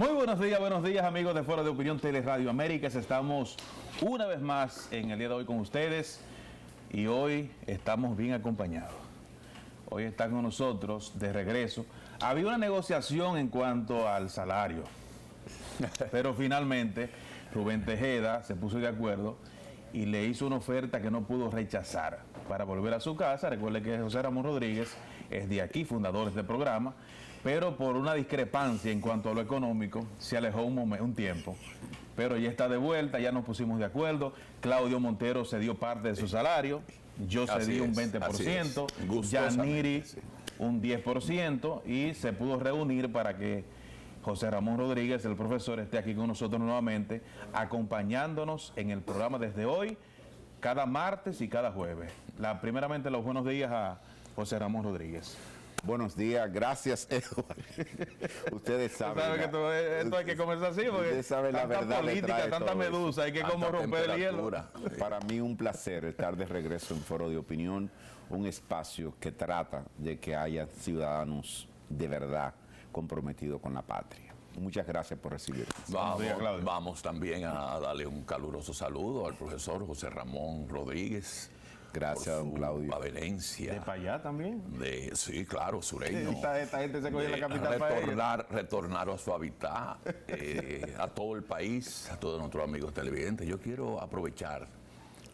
Muy buenos días amigos de Foro de Opinión Teleradio Américas. Estamos una vez más en el día de hoy con ustedes y hoy estamos bien acompañados. Hoy están con nosotros de regreso. Había una negociación en cuanto al salario, pero finalmente Rubén Tejeda se puso de acuerdo y le hizo una oferta que no pudo rechazar para volver a su casa. Recuerde que José Ramón Rodríguez es de aquí, fundador de este programa, pero por una discrepancia en cuanto a lo económico se alejó un tiempo. Pero ya está de vuelta, ya nos pusimos de acuerdo. Claudio Montero cedió parte de su salario, yo cedí un 20%, Yaniri un 10% y se pudo reunir para que José Ramón Rodríguez, el profesor, esté aquí con nosotros nuevamente, acompañándonos en el programa desde hoy, cada martes y cada jueves. Primeramente, los buenos días a José Ramón Rodríguez. Buenos días, gracias, Edward. Ustedes saben. ¿Sabe que esto hay que comenzar así? Porque usted sabe la verdad política, tanta medusa, hay que como romper el hielo. Para mí un placer estar de regreso en Foro de Opinión, un espacio que trata de que haya ciudadanos de verdad comprometidos con la patria. Muchas gracias por recibirnos. Vamos también a darle un caluroso saludo al profesor José Ramón Rodríguez. Gracias, don Claudio. Avenencia. ¿De para allá también? Sí, claro, sureño. Esta gente se cogió la capital retornar a su hábitat, a todo el país, a todos nuestros amigos televidentes. Yo quiero aprovechar,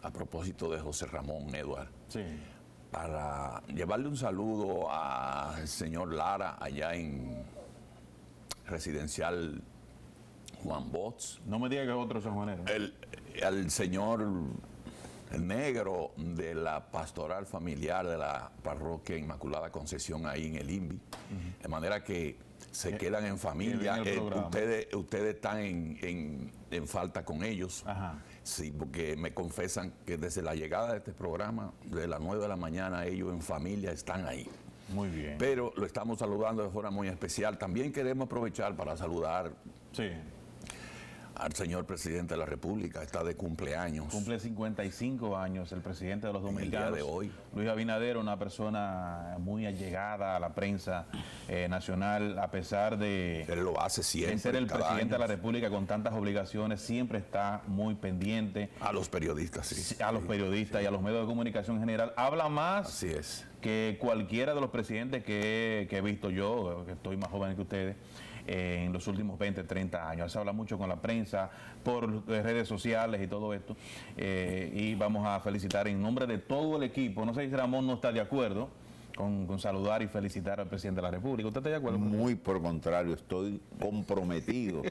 a propósito de José Ramón, Edward, sí, para llevarle un saludo al señor Lara, allá en Residencial Juan Bosch. No me diga que otros son Juaneros. Al señor el negro de la pastoral familiar de la parroquia Inmaculada Concepción ahí en el INVI, de manera que se quedan en familia. Ustedes están en falta con ellos. Ajá. Sí, porque me confesan que desde la llegada de este programa, de las 9 de la mañana, ellos en familia están ahí. Muy bien. Pero lo estamos saludando de forma muy especial. También queremos aprovechar para saludar al señor presidente de la República. Está de cumpleaños. Cumple 55 años el presidente de los dominicanos. El día de hoy. Luis Abinader, una persona muy allegada a la prensa nacional, a pesar de, él lo hace siempre, de ser el presidente de la República con tantas obligaciones, siempre está muy pendiente. A los periodistas, sí. A los periodistas y a los medios de comunicación en general. Habla más Así es. que cualquiera de los presidentes que he visto yo, que estoy más joven que ustedes, en los últimos 20, 30 años. Se habla mucho con la prensa, por redes sociales y todo esto. Y vamos a felicitar en nombre de todo el equipo. No sé si Ramón no está de acuerdo con saludar y felicitar al presidente de la República. ¿Usted está de acuerdo? Muy por contrario, estoy comprometido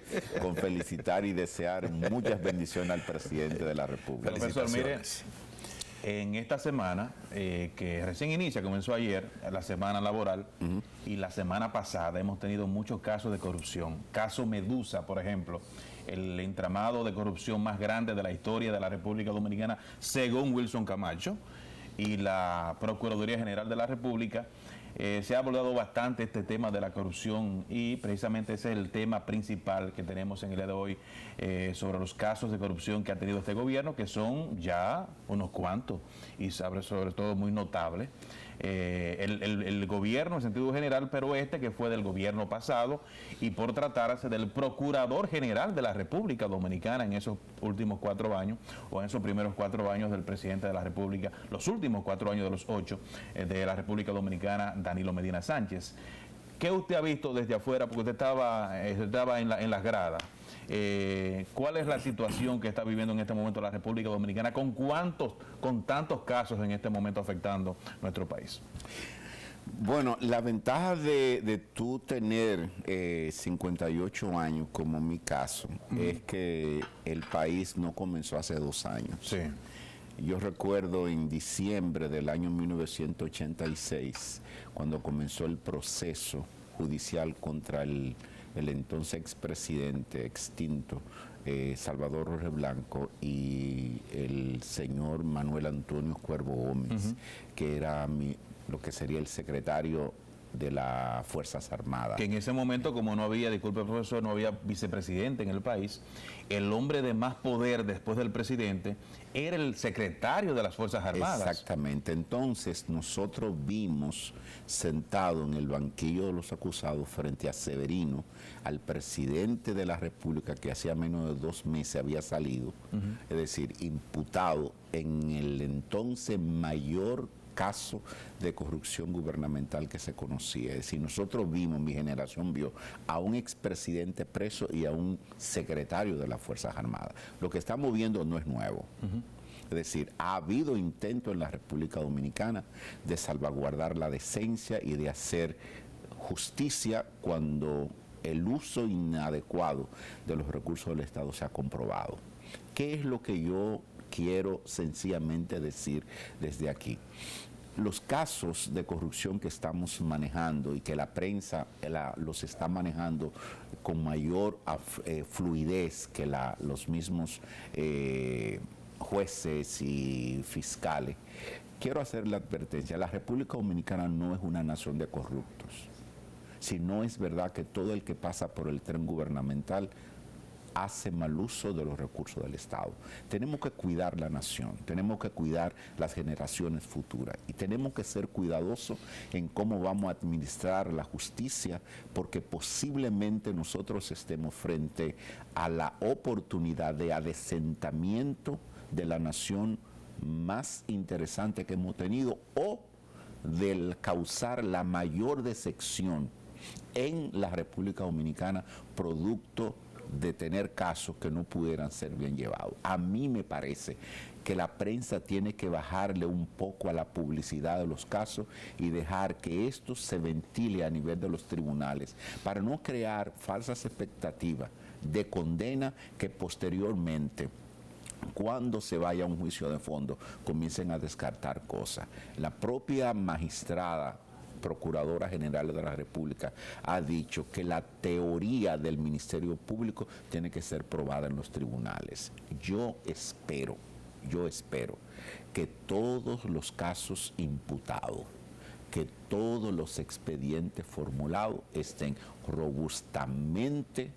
con felicitar y desear muchas bendiciones al presidente de la República. Profesor, mire, en esta semana, que recién inicia, comenzó ayer, la semana laboral, y la semana pasada hemos tenido muchos casos de corrupción. Caso Medusa, por ejemplo, el entramado de corrupción más grande de la historia de la República Dominicana, según Wilson Camacho, y la Procuraduría General de la República. Se ha abordado bastante este tema de la corrupción y precisamente ese es el tema principal que tenemos en el día de hoy sobre los casos de corrupción que ha tenido este gobierno, que son ya unos cuantos y sobre todo muy notables. El gobierno en sentido general, pero este que fue del gobierno pasado y por tratarse del Procurador General de la República Dominicana en esos últimos 4 años o en esos primeros 4 años del presidente de la República, los últimos 4 años de los 8 de la República Dominicana, Danilo Medina Sánchez. ¿Qué usted ha visto desde afuera? Porque usted estaba en las gradas. ¿Cuál es la situación que está viviendo en este momento la República Dominicana? ¿Con tantos casos en este momento afectando nuestro país? Bueno, la ventaja de tú tener 58 años, como mi caso, es que el país no comenzó hace 2 años. Sí. Yo recuerdo en diciembre del año 1986, cuando comenzó el proceso judicial contra el entonces expresidente extinto Salvador Jorge Blanco y el señor Manuel Antonio Cuervo Gómez, que era lo que sería el secretario de las Fuerzas Armadas. Que en ese momento, como no había, disculpe profesor, no había vicepresidente en el país, el hombre de más poder después del presidente era el secretario de las Fuerzas Armadas. Exactamente. Entonces nosotros vimos sentado en el banquillo de los acusados frente a Severino, al presidente de la República que hacía menos de 2 meses había salido, es decir, imputado en el entonces mayor caso de corrupción gubernamental que se conocía. Es decir, nosotros vimos, mi generación vio a un expresidente preso y a un secretario de las Fuerzas Armadas. Lo que estamos viendo no es nuevo. Es decir, ha habido intentos en la República Dominicana de salvaguardar la decencia y de hacer justicia cuando el uso inadecuado de los recursos del Estado se ha comprobado. ¿Qué es lo que yo quiero sencillamente decir desde aquí? Los casos de corrupción que estamos manejando y que la prensa los está manejando con mayor fluidez que los mismos jueces y fiscales, quiero hacer la advertencia: la República Dominicana no es una nación de corruptos. Si no es verdad que todo el que pasa por el tren gubernamental hace mal uso de los recursos del Estado. Tenemos que cuidar la nación, tenemos que cuidar las generaciones futuras y tenemos que ser cuidadosos en cómo vamos a administrar la justicia, porque posiblemente nosotros estemos frente a la oportunidad de adesentamiento de la nación más interesante que hemos tenido, o del causar la mayor decepción en la República Dominicana producto de tener casos que no pudieran ser bien llevados. A mí me parece que la prensa tiene que bajarle un poco a la publicidad de los casos y dejar que esto se ventile a nivel de los tribunales, para no crear falsas expectativas de condena que posteriormente, cuando se vaya a un juicio de fondo, comiencen a descartar cosas. La propia magistrada Procuradora General de la República ha dicho que la teoría del Ministerio Público tiene que ser probada en los tribunales. Yo espero que todos los casos imputados, que todos los expedientes formulados estén robustamente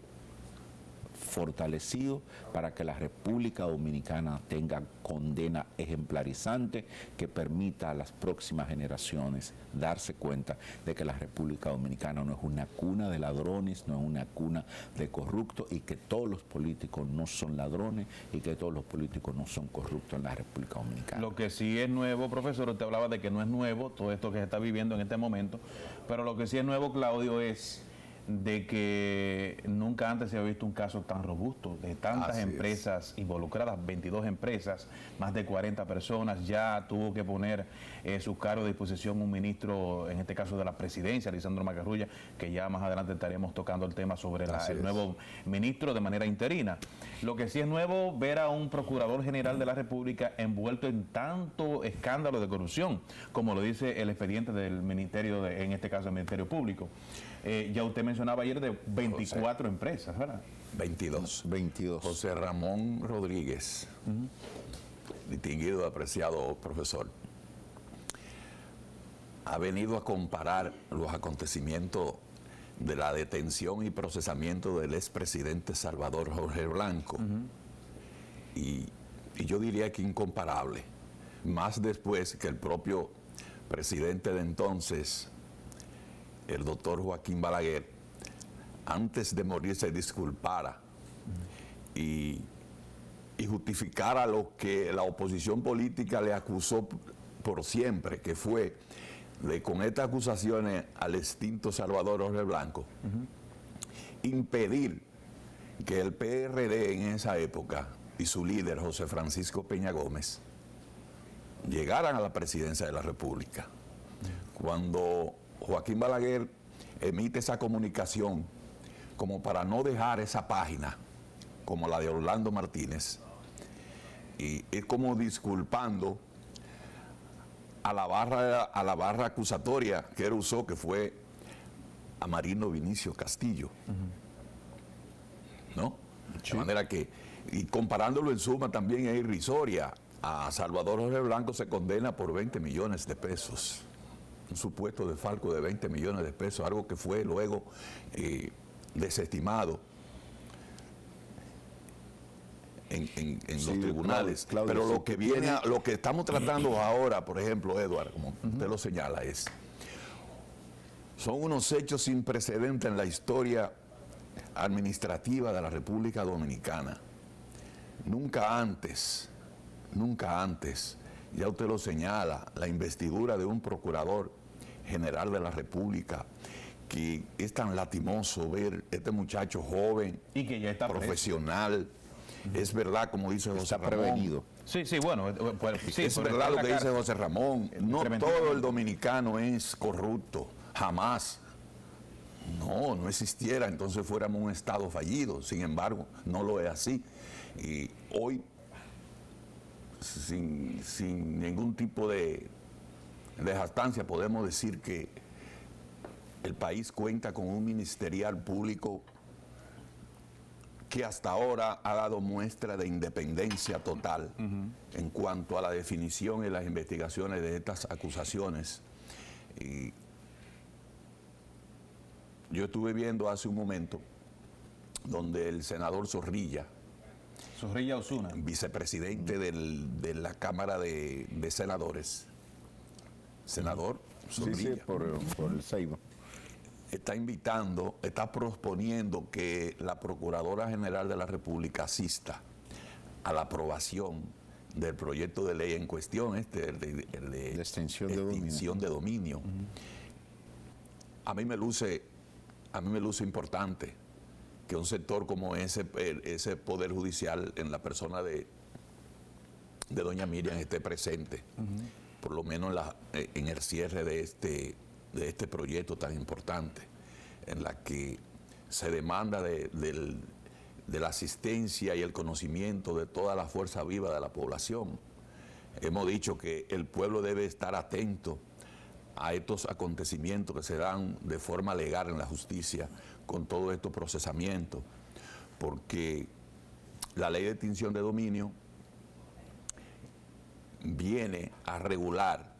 fortalecido para que la República Dominicana tenga condena ejemplarizante que permita a las próximas generaciones darse cuenta de que la República Dominicana no es una cuna de ladrones, no es una cuna de corruptos, y que todos los políticos no son ladrones y que todos los políticos no son corruptos en la República Dominicana. Lo que sí es nuevo, profesor, usted hablaba de que no es nuevo todo esto que se está viviendo en este momento, pero lo que sí es nuevo, Claudio, es de que nunca antes se había visto un caso tan robusto, de tantas empresas involucradas, 22 empresas, más de 40 personas. Ya tuvo que poner su cargo a disposición un ministro, en este caso de la presidencia, Lisandro Macarrulla, que ya más adelante estaremos tocando el tema sobre el nuevo ministro de manera interina. Lo que sí es nuevo, ver a un procurador general de la República envuelto en tanto escándalo de corrupción, como lo dice el expediente del ministerio, en este caso el Ministerio Público. Ya usted mencionaba ayer de 24 empresas, ¿verdad? 22. José Ramón Rodríguez, distinguido y apreciado profesor, ha venido a comparar los acontecimientos de la detención y procesamiento del expresidente Salvador Jorge Blanco. Y yo diría que incomparable, más después que el propio presidente de entonces, el doctor Joaquín Balaguer, antes de morir se disculpara y justificara lo que la oposición política le acusó por siempre, que fue de, con estas acusaciones al extinto Salvador Jorge Blanco, impedir que el PRD en esa época y su líder José Francisco Peña Gómez llegaran a la presidencia de la República. Cuando Joaquín Balaguer emite esa comunicación como para no dejar esa página como la de Orlando Martínez, y es como disculpando a la barra acusatoria que él usó, que fue a Marino Vinicio Castillo, ¿no? De manera que, y comparándolo en suma también es irrisoria. A Salvador Jorge Blanco se condena por 20 millones de pesos, un supuesto desfalco de 20 millones de pesos, algo que fue luego desestimado en los tribunales. Claudio, pero sí, lo que viene, lo que estamos tratando ahora, por ejemplo, Eduardo, como usted lo señala, son unos hechos sin precedentes en la historia administrativa de la República Dominicana. Nunca antes, ya usted lo señala, la investidura de un procurador general de la República, que es tan lastimoso ver este muchacho joven y que ya está profesional. Es verdad, como dice José Ramón. Prevenido. Sí, bueno, pues, sí, es verdad lo que dice José Ramón. No todo el dominicano es corrupto, jamás. No existiera, entonces fuéramos un Estado fallido. Sin embargo, no lo es así. Y hoy, sin ningún tipo de jactancia, podemos decir que el país cuenta con un ministerial público que hasta ahora ha dado muestra de independencia total en cuanto a la definición y las investigaciones de estas acusaciones. Y yo estuve viendo hace un momento donde el senador Zorrilla Osuna, vicepresidente de la Cámara de Senadores, senador Zorrilla, Sí, por el Ceiba. está proponiendo que la Procuradora General de la República asista a la aprobación del proyecto de ley en cuestión, el de extinción de dominio. A mí me luce importante que un sector como ese Poder Judicial, en la persona de doña Miriam, esté presente, por lo menos en el cierre de este proyecto tan importante, en la que se demanda de la asistencia y el conocimiento de toda la fuerza viva de la población. Hemos dicho que el pueblo debe estar atento a estos acontecimientos que se dan de forma legal en la justicia con todos estos procesamientos, porque la ley de extinción de dominio viene a regular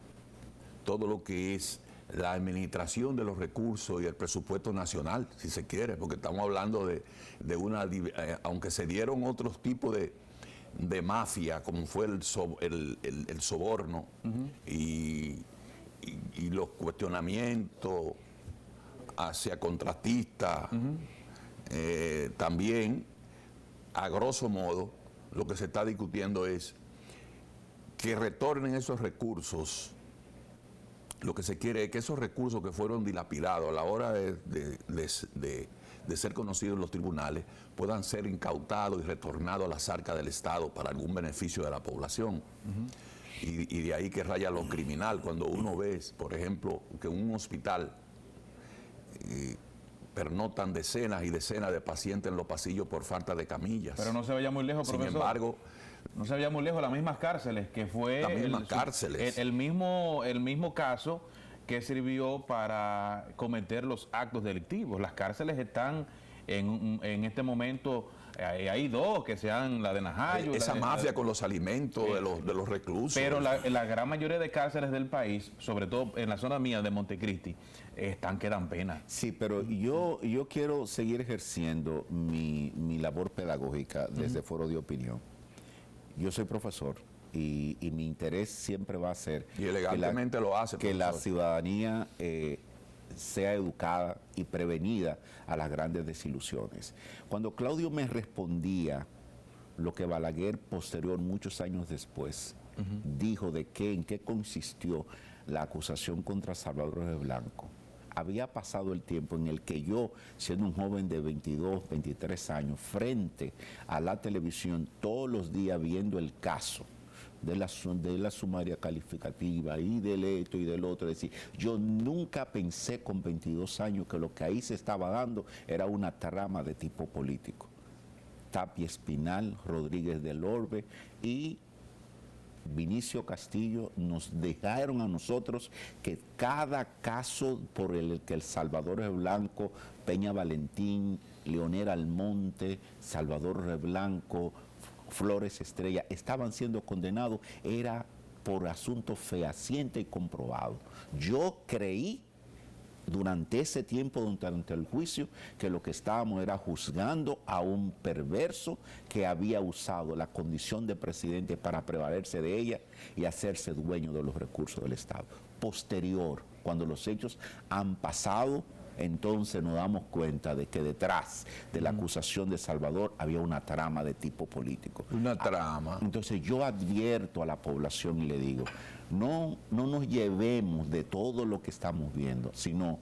todo lo que es la administración de los recursos y el presupuesto nacional, si se quiere, porque estamos hablando de una, aunque se dieron otros tipos de mafia, como fue el soborno y los cuestionamientos hacia contratistas, también, a grosso modo, lo que se está discutiendo es que retornen esos recursos. Lo que se quiere es que esos recursos que fueron dilapidados a la hora de ser conocidos en los tribunales puedan ser incautados y retornados a las arcas del Estado para algún beneficio de la población. Y de ahí que raya lo criminal. Cuando uno ve, por ejemplo, que en un hospital pernotan decenas y decenas de pacientes en los pasillos por falta de camillas. Pero no se vaya muy lejos, profesor. Sin embargo, no se vaya muy lejos, las mismas cárceles, que fue el mismo caso que sirvió para cometer los actos delictivos. Las cárceles están en este momento, hay dos que sean la de Najayo. Esa mafia con los alimentos de los reclusos. Pero la gran mayoría de cárceles del país, sobre todo en la zona mía de Montecristi, que dan pena. Sí, pero yo quiero seguir ejerciendo mi labor pedagógica desde Foro de Opinión. Yo soy profesor y mi interés siempre va a ser y elegantemente lo hace, que la ciudadanía sea educada y prevenida a las grandes desilusiones. Cuando Claudio me respondía lo que Balaguer posterior, muchos años después, dijo en qué consistió la acusación contra Salvador Reyes Blanco, había pasado el tiempo en el que yo, siendo un joven de 22, 23 años, frente a la televisión todos los días viendo el caso de la sumaria calificativa y del esto y del otro, es decir, yo nunca pensé con 22 años que lo que ahí se estaba dando era una trama de tipo político. Tapia Espinal, Rodríguez del Orbe y Vinicio Castillo nos dejaron a nosotros que cada caso por el que el Salvador Reyes Blanco, Peña Valentín, Leonel Almonte, Salvador Reyes Blanco, Flores Estrella estaban siendo condenados, era por asuntos fehacientes y comprobados. Yo creí durante ese tiempo, durante el juicio, que lo que estábamos era juzgando a un perverso que había usado la condición de presidente para prevalerse de ella y hacerse dueño de los recursos del Estado. Posterior, cuando los hechos han pasado, entonces nos damos cuenta de que detrás de la acusación de Salvador había una trama de tipo político. Una trama. Entonces yo advierto a la población y le digo, no nos llevemos de todo lo que estamos viendo, sino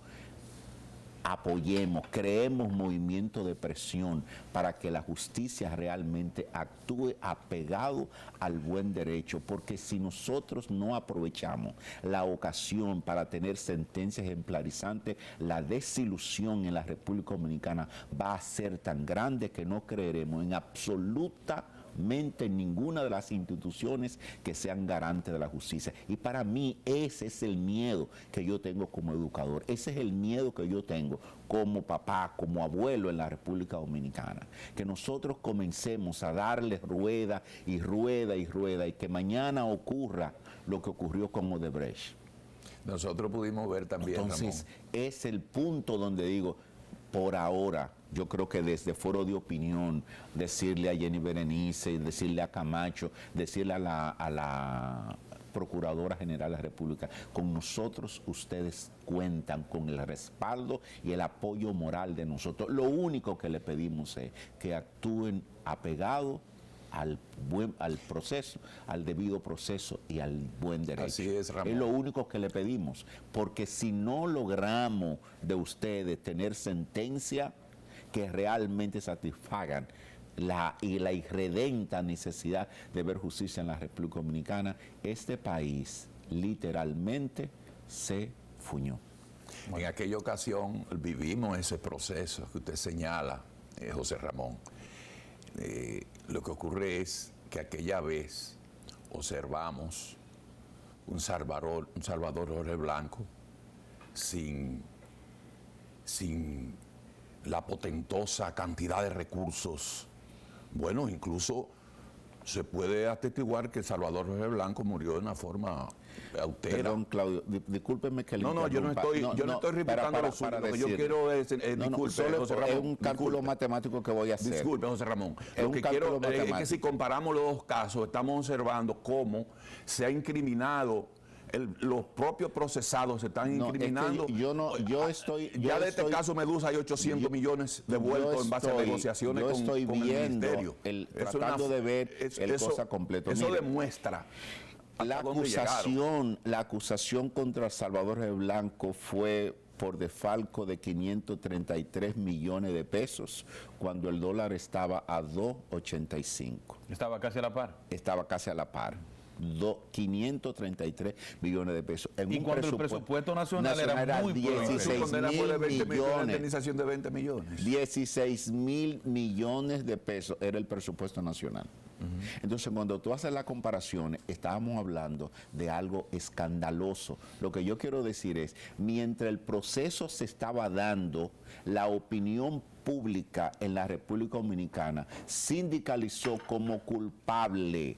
apoyemos, creemos movimiento de presión para que la justicia realmente actúe apegado al buen derecho, porque si nosotros no aprovechamos la ocasión para tener sentencias ejemplarizantes, la desilusión en la República Dominicana va a ser tan grande que no creeremos en absolutamente en ninguna de las instituciones que sean garantes de la justicia. Y para mí ese es el miedo que yo tengo como educador, ese es el miedo que yo tengo como papá, como abuelo en la República Dominicana, que nosotros comencemos a darle rueda y rueda y rueda y que mañana ocurra lo que ocurrió con Odebrecht. Nosotros pudimos ver también, Entonces, Ramón, es el punto donde digo, por ahora, yo creo que desde Foro de Opinión, decirle a Jenny Berenice, decirle a Camacho, decirle a la Procuradora General de la República, con nosotros ustedes cuentan con el respaldo y el apoyo moral de nosotros. Lo único que le pedimos es que actúen apegados al proceso, al debido proceso y al buen derecho. Así es, Ramón. Es lo único que le pedimos, porque si no logramos de ustedes tener sentencia que realmente satisfagan la irredenta necesidad de ver justicia en la República Dominicana, este país literalmente se fuñó. En aquella ocasión vivimos ese proceso que usted señala, José Ramón. Lo que ocurre es que aquella vez observamos un Salvador Jorge Blanco sin la potentosa cantidad de recursos. Bueno, incluso se puede atestiguar que Salvador Jorge Blanco murió de una forma austera. Perdón, Claudio, discúlpeme que le No, yo no estoy replicando lo suyo. Lo que yo quiero es, disculpe, José Ramón, es un cálculo matemático que voy a hacer. Disculpe, José Ramón. Es Lo que quiero es que si comparamos los dos casos, estamos observando cómo se ha incriminado, los propios procesados se están incriminando. Este caso Medusa hay 800 millones devueltos en base a negociaciones con el Ministerio. Tratando de ver el cosa completo. Eso demuestra la acusación contra Salvador Jorge Blanco fue por desfalco de 533 millones de pesos cuando el dólar estaba a 2.85. Estaba casi a la par. Estaba casi a la par. 533 millones de pesos. Y cuando el presupuesto nacional era muy 16 mil millones. Indemnización de 20 millones. 16 mil millones de pesos era el presupuesto nacional. Entonces, cuando tú haces las comparaciones, estábamos hablando de algo escandaloso. Lo que yo quiero decir es, mientras el proceso se estaba dando, la opinión pública en la República Dominicana sindicalizó como culpable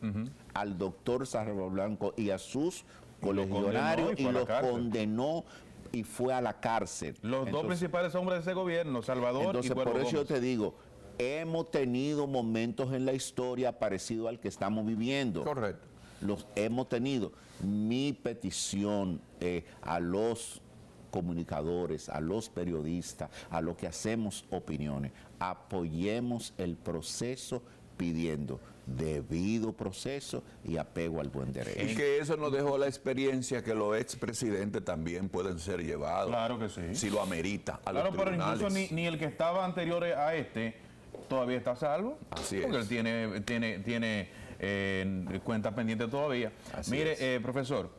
al doctor Salvador Blanco y a sus colegionarios y los condenó y fue a la cárcel. Los dos principales hombres de ese gobierno, Salvador y Cuervo por eso Gómez. yo te digo, hemos tenido momentos en la historia parecidos al que estamos viviendo. Correcto. Los hemos tenido. Mi petición a los comunicadores, a los periodistas, a los que hacemos opiniones, apoyemos el proceso pidiendo debido proceso y apego al buen derecho. Y que eso nos dejó la experiencia que los expresidentes también pueden ser llevados. Claro que sí. Si lo amerita a claro, los pero tribunales. incluso ni el que estaba anterior a este todavía está a salvo. Así porque es. él tiene cuentas pendientes todavía. Así Mire, profesor,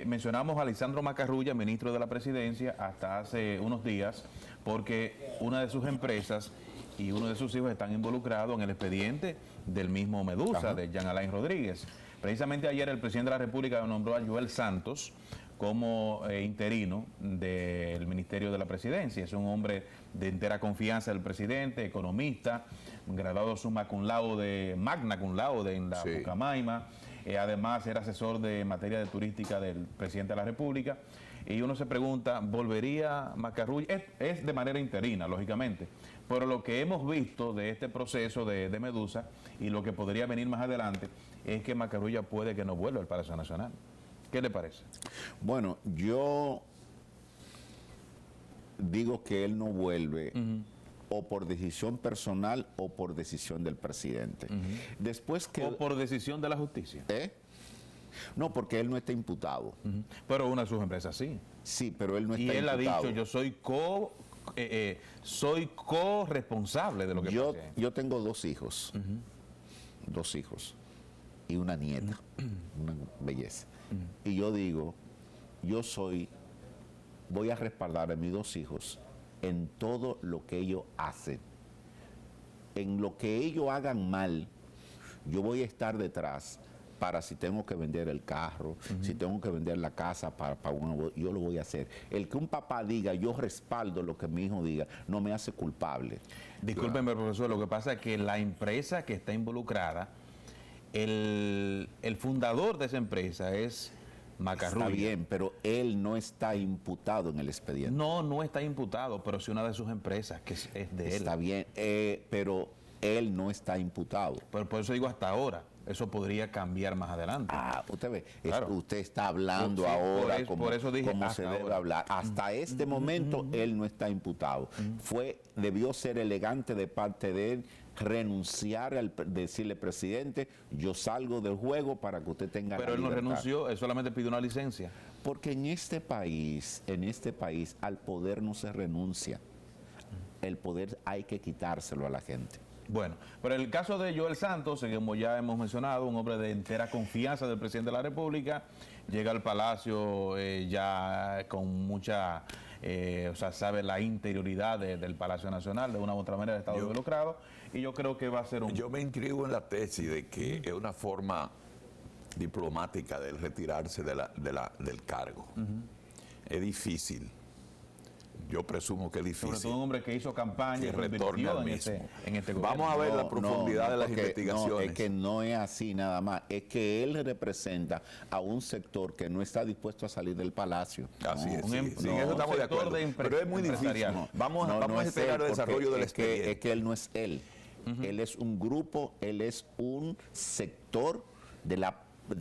mencionamos a Lisandro Macarrulla, ministro de la Presidencia, hasta hace unos días, porque una de sus empresas y uno de sus hijos están involucrados en el expediente del mismo Medusa, de Jean Alain Rodríguez. Precisamente ayer el presidente de la República nombró a Joel Santos como interino del Ministerio de la Presidencia. Es un hombre de entera confianza del presidente, economista, graduado summa cum laude, magna cum laude en la Pucamaima, además era asesor de materia de turística del presidente de la República. Y uno se pregunta, ¿volvería Macarrulla? Es de manera interina, lógicamente, pero lo que hemos visto de este proceso de Medusa y lo que podría venir más adelante es que Macarrulla puede que no vuelva al Palacio Nacional. ¿Qué le parece? Bueno, yo digo que él no vuelve o por decisión personal o por decisión del presidente. Después que... O por decisión de la justicia. No, porque él no está imputado. Pero una de sus empresas sí. Sí, pero él no está Y él imputado. ha dicho, yo soy co-responsable de lo que pase. Yo tengo dos hijos. Dos hijos. Y una nieta. Una belleza. Y yo digo, voy a respaldar a mis dos hijos en todo lo que ellos hacen. En lo que ellos hagan mal, yo voy a estar detrás para si tengo que vender el carro, si tengo que vender la casa para yo lo voy a hacer. El que un papá diga, yo respaldo lo que mi hijo diga, no me hace culpable. Discúlpeme, profesor, lo que pasa es que la empresa que está involucrada, el fundador de esa empresa es Macarrulla. Está bien, pero él no está imputado en el expediente. No está imputado, pero sí una de sus empresas, que es de él. Está bien, pero él no está imputado. Pero por eso digo hasta ahora. Eso podría cambiar más adelante. Usted ve, Claro. usted está hablando Sí, ahora por eso dije como hasta se debe ahora. hablar. Hasta este momento él no está imputado. Debió ser elegante de parte de él renunciar al decirle, presidente, yo salgo del juego para que usted tenga Pero la él no libertad. renunció, él solamente pidió una licencia. Porque en este país, al poder no se renuncia. El poder hay que quitárselo a la gente. Bueno, pero el caso de Joel Santos, como ya hemos mencionado, un hombre de entera confianza del presidente de la República, llega al Palacio ya con mucha, sabe la interioridad del Palacio Nacional, de una u otra manera ha estado involucrado, y yo creo que va a ser un... Yo me inscribo en la tesis de que es una forma diplomática de retirarse del cargo. Es difícil. Yo presumo que es difícil. Sobre todo un hombre que hizo campaña que y retorne al mismo. en este gobierno. Vamos a ver la profundidad de las porque investigaciones. es que no es así nada más. Es que él representa a un sector que no está dispuesto a salir del palacio. Así es, sí, un sí, en eso estamos de acuerdo. Pero es muy difícil. empresarial. Vamos a es esperar él, el desarrollo del es que, expediente. es que él no es él. Él es un grupo, él es un sector de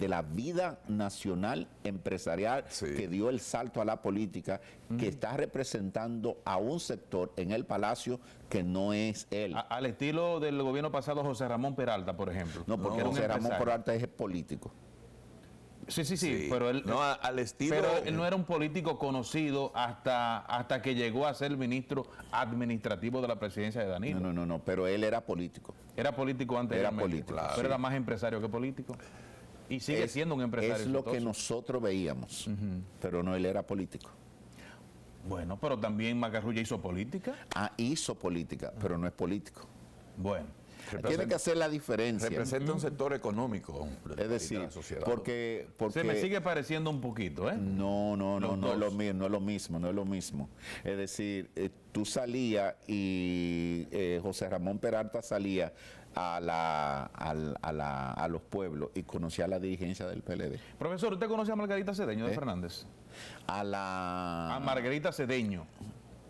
la vida nacional empresarial que dio el salto a la política, que está representando a un sector en el Palacio que no es él. Al estilo del gobierno pasado, José Ramón Peralta, por ejemplo. No, porque Era un José Ramón empresario. Peralta es político. Sí, pero él... No, al estilo... Pero él no era un político conocido hasta que llegó a ser ministro administrativo de la presidencia de Danilo. No, pero él era político. Era político antes. Era político, Pero claro. era más empresario que político. Y sigue siendo un empresario Es lo exitoso. que nosotros veíamos, pero no, él era político. Bueno, pero también Macarrulla hizo política. Hizo política, pero no es político. Bueno. Tiene que hacer la diferencia. Representa un sector económico Es decir, de la sociedad. porque Se me sigue pareciendo un poquito, ¿eh? No Los es dos. no es lo mismo. Es decir, tú salías y José Ramón Peralta salía a los pueblos y conocía la dirigencia del PLD. Profesor, ¿usted conoce a Margarita Cedeño de Fernández? A Margarita Cedeño,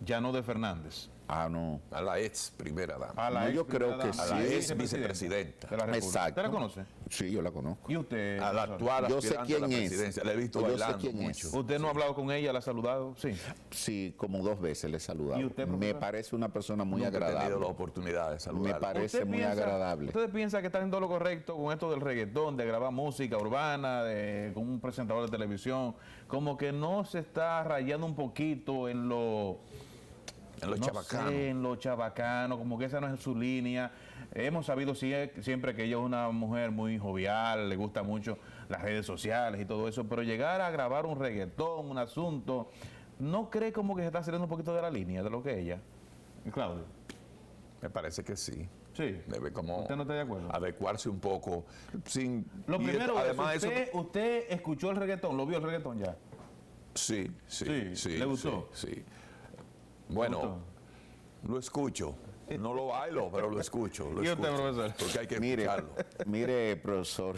ya no de Fernández. No. A la ex primera dama. A la No, ex yo creo primera que dama, sí. a la ex vicepresidenta. de la República. Exacto. ¿Usted la conoce? Sí, yo la conozco. ¿Y usted? A la profesor? actual Yo sé aspirante a la quién es. presidencia. La he visto Yo sé bailando quién mucho. es. ¿Usted no ha hablado con ella? ¿La ha saludado? Sí. Sí, como 2 veces le he saludado. ¿Y usted, Me profesor? parece una persona muy Nunca he tenido la agradable. oportunidad de Me saludarla. parece ¿Usted muy agradable. ¿Ustedes piensan que está haciendo lo correcto con esto del reggaetón, de grabar música urbana, con un presentador de televisión? Como que no se está rayando un poquito en lo... En los no chabacanos. sé, en lo chabacano, como que esa no es su línea. Hemos sabido siempre que ella es una mujer muy jovial, le gusta mucho las redes sociales y todo eso, pero llegar a grabar un reggaetón, un asunto, ¿no cree como que se está saliendo un poquito de la línea de lo que ella? Claudio. Me parece que sí. Sí. Debe como ¿Usted no está de acuerdo? adecuarse un poco. Sin, Lo y primero además es, usted escuchó el reggaetón, ¿lo vio el reggaetón ya? Sí. ¿Le gustó? Sí. Bueno, lo escucho. No lo bailo, pero lo escucho. Lo ¿Y usted, escucho, profesor? porque hay que Mire, escucharlo. mire, profesor,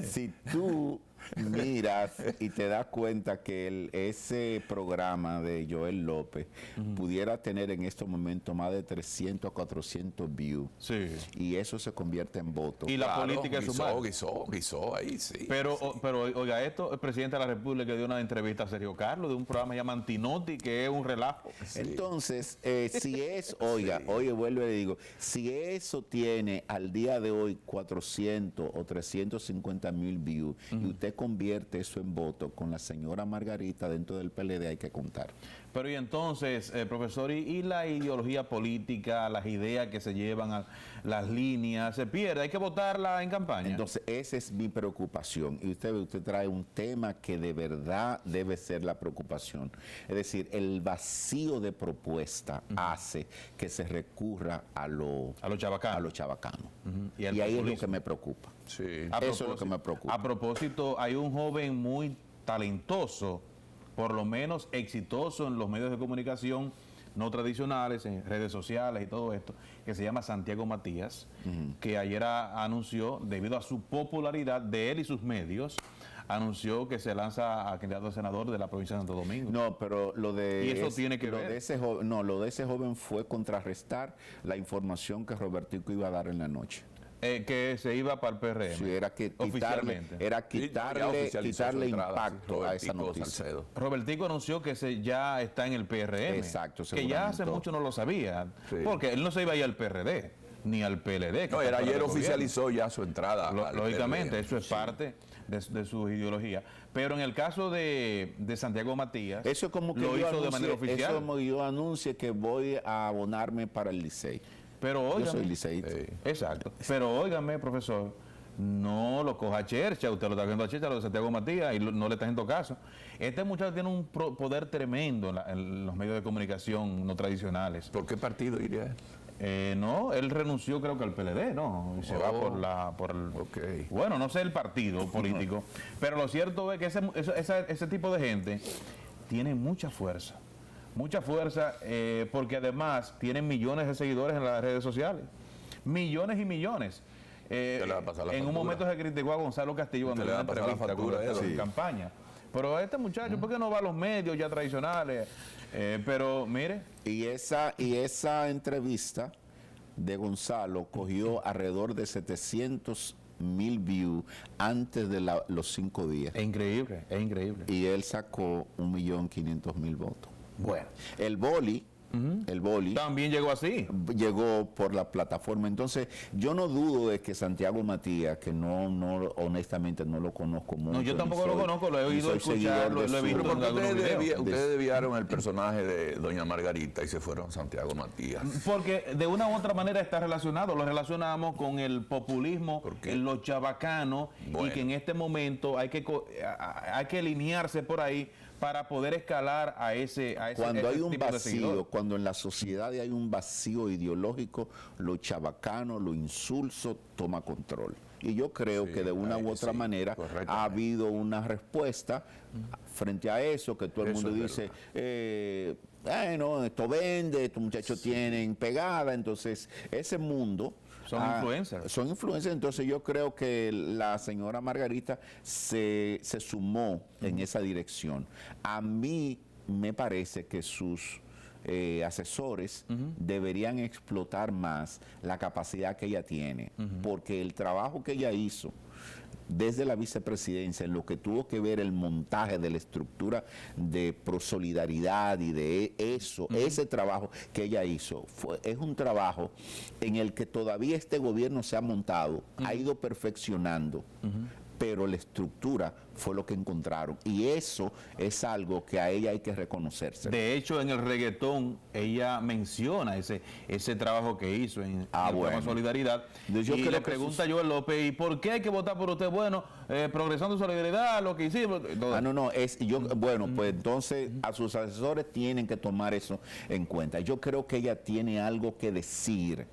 si tú miras y te das cuenta que ese programa de Joel López pudiera tener en estos momentos más de 300 a 400 views, Sí. y eso se convierte en votos. Y la política es sumar. Guisó ahí, sí. Pero, sí. pero oiga esto, el presidente de la República dio una entrevista a Sergio Carlos de un programa llamado Antinotti, que es un relajo. Sí. Entonces, si es, oiga, oye, vuelvo y le digo, si eso tiene al día de hoy 400 o 350,000 views, y usted convierte eso en voto con la señora Margarita dentro del PLD, hay que contar. Pero y entonces, profesor, y la ideología política, las ideas que se llevan a las líneas, se pierde, hay que votarla en campaña. Entonces, esa es mi preocupación. Y usted trae un tema que de verdad debe ser la preocupación. Es decir, el vacío de propuesta hace que se recurra a los chavacanos. Y, al ahí es lo populismo. que me preocupa. Sí. Eso es lo que me preocupa. A propósito, hay un joven muy talentoso, por lo menos exitoso en los medios de comunicación no tradicionales, en redes sociales y todo esto, que se llama Santiago Matías, que ayer anunció, debido a su popularidad de él y sus medios, anunció que se lanza a candidato a senador de la provincia de Santo Domingo. No, pero lo de Y eso tiene que ver. Lo de ese joven fue contrarrestar la información que Robertico iba a dar en la noche. Que se iba para el PRM. Sí, era que oficialmente. quitarle impacto a esa noticia. Salcedo. Robertico anunció que ya está en el PRM. Exacto, que ya hace seguramente. mucho no lo sabía, Sí. Porque él no se iba a ir al PRD, ni al PLD. que No, está fuera ayer del oficializó ya su entrada. al Lógicamente, PRD. eso es parte de su ideología. Pero en el caso de Santiago Matías, Eso es como que lo hizo de manera Eso oficial. es como yo anuncie que voy a abonarme para el Licey. Pero Yo óigame, soy liceísta. exacto. Pero óigame, profesor, no lo coja a Chercha, usted lo está viendo a Chercha, lo de Santiago Matías, y no le está haciendo caso. Este muchacho tiene un poder tremendo en los medios de comunicación no tradicionales. ¿Por qué partido iría él? No, él renunció creo que al PLD, ¿no? Y se va por el... Ok. Bueno, no sé el partido político, pero lo cierto es que ese tipo de gente tiene mucha fuerza, porque además tienen millones de seguidores en las redes sociales, millones y millones. le va a pasar la En un factura. momento se criticó a Gonzalo Castillo cuando Usted le dio va una a pasar la entrevista factura, cuando estaba en sí. campaña. Pero a este muchacho, ¿por qué no va a los medios ya tradicionales? Pero mire, Y esa entrevista de Gonzalo cogió alrededor de 700,000 views antes de los 5 días. es increíble. Y él sacó 1.500.000 votos. Bueno, El boli también llegó así. llegó por la plataforma. Entonces, yo no dudo de que Santiago Matías, que no honestamente no lo conozco mucho. No, yo tampoco ni lo conozco, lo he ni oído soy escuchar, seguidor de lo he su- visto Pero en ¿por qué algunos videos. ustedes desviaron el personaje de doña Margarita y se fueron a Santiago Matías? Porque de una u otra manera está relacionado, lo relacionamos con el populismo, ¿Por qué? los chabacanos, y Bueno. que en este momento hay que alinearse por ahí para poder escalar a ese Cuando hay un tipo de vacío, seguidores. cuando en la sociedad hay un vacío ideológico, lo chabacano, lo insulso toma control. Y yo creo Sí, que de una ahí u otra sí, manera correctamente. ha habido una respuesta frente a eso, que todo el Eso mundo es dice, bueno, esto vende, estos muchachos tienen pegada, entonces ese mundo... Son influencers. Son influencers, entonces yo creo que la señora Margarita se sumó en esa dirección. A mí me parece que sus asesores deberían explotar más la capacidad que ella tiene, porque el trabajo que ella hizo desde la vicepresidencia, en lo que tuvo que ver el montaje de la estructura de prosolidaridad y de eso, ese trabajo que ella hizo, es un trabajo en el que todavía este gobierno se ha montado, ha ido perfeccionando, pero la estructura fue lo que encontraron. Y eso es algo que a ella hay que reconocerse. De hecho, en el reggaetón, ella menciona ese trabajo que hizo en el programa Solidaridad. Yo y creo le que pregunta a Joel López, ¿y por qué hay que votar por usted? Bueno, progresando Solidaridad, lo que hicimos. todo. Bueno, pues entonces a sus asesores tienen que tomar eso en cuenta. Yo creo que ella tiene algo que decir,